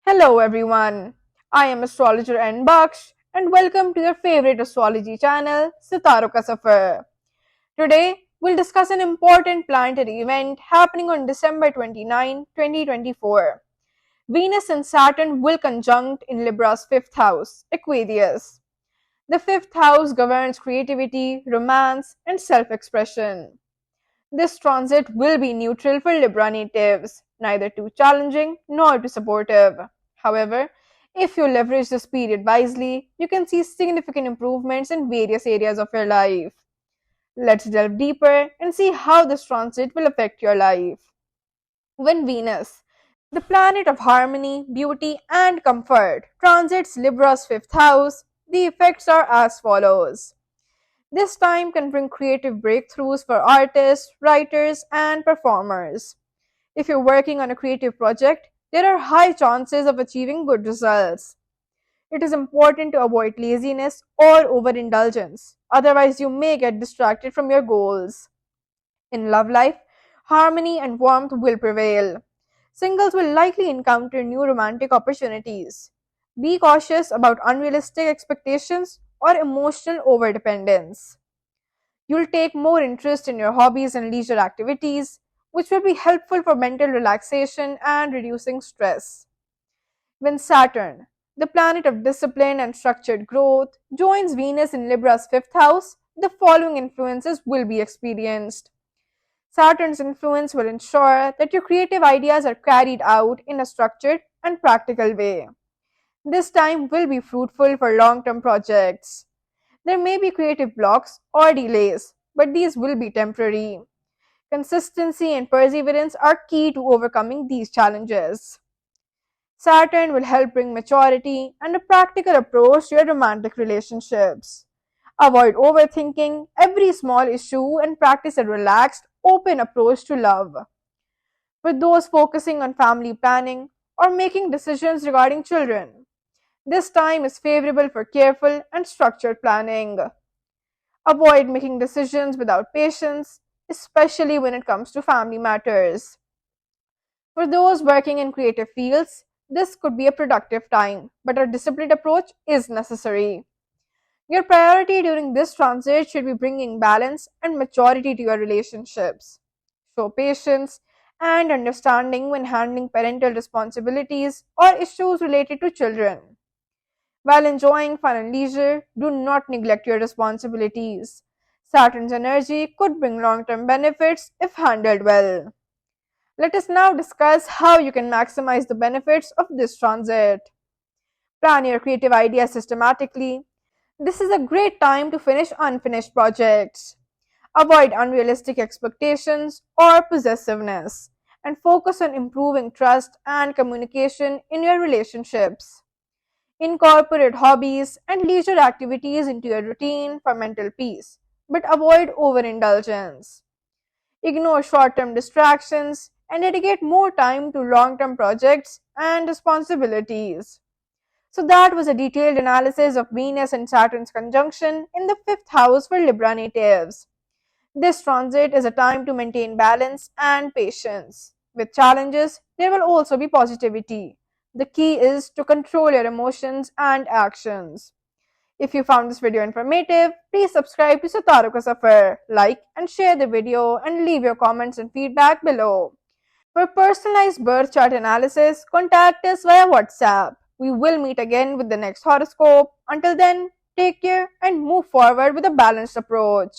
Hello everyone, I am astrologer N Baksh and welcome to your favorite astrology channel, Sitaro Ka Safar. Today, we'll discuss an important planetary event happening on December 29, 2024. Venus and Saturn will conjunct in Libra's fifth house, Aquarius. The fifth house governs creativity, romance, and self expression. This transit will be neutral for Libra natives, neither too challenging nor too supportive. However, if you leverage this period wisely, you can see significant improvements in various areas of your life. Let's delve deeper and see how this transit will affect your life. When Venus, the planet of harmony, beauty, and comfort, transits Libra's fifth house, the effects are as follows. This time can bring creative breakthroughs for artists, writers, and performers. If you're working on a creative project, there are high chances of achieving good results. It is important to avoid laziness or overindulgence, otherwise, you may get distracted from your goals. In love life, harmony and warmth will prevail. Singles will likely encounter new romantic opportunities. Be cautious about unrealistic expectations or emotional overdependence. You'll take more interest in your hobbies and leisure activities, which will be helpful for mental relaxation and reducing stress. When Saturn, the planet of discipline and structured growth, joins Venus in Libra's fifth house, the following influences will be experienced. Saturn's influence will ensure that your creative ideas are carried out in a structured and practical way. This time will be fruitful for long term projects. There may be creative blocks or delays, but these will be temporary. Consistency and perseverance are key to overcoming these challenges. Saturn will help bring maturity and a practical approach to your romantic relationships. Avoid overthinking every small issue and practice a relaxed, open approach to love. For those focusing on family planning or making decisions regarding children, this time is favorable for careful and structured planning. Avoid making decisions without patience, especially when it comes to family matters. For those working in creative fields, this could be a productive time, but a disciplined approach is necessary. Your priority during this transit should be bringing balance and maturity to your relationships. Show patience and understanding when handling parental responsibilities or issues related to children. While enjoying fun and leisure, do not neglect your responsibilities. Saturn's energy could bring long term benefits if handled well. Let us now discuss how you can maximize the benefits of this transit. Plan your creative ideas systematically. This is a great time to finish unfinished projects. Avoid unrealistic expectations or possessiveness and focus on improving trust and communication in your relationships. Incorporate hobbies and leisure activities into your routine for mental peace, but avoid overindulgence. Ignore short term distractions and dedicate more time to long term projects and responsibilities. So, that was a detailed analysis of Venus and Saturn's conjunction in the fifth house for Libra natives. This transit is a time to maintain balance and patience. With challenges, there will also be positivity. The key is to control your emotions and actions. If you found this video informative, please subscribe to Sitaro Ka Safar, like and share the video, and leave your comments and feedback below. For personalized birth chart analysis, contact us via WhatsApp. We will meet again with the next horoscope. Until then, take care and move forward with a balanced approach.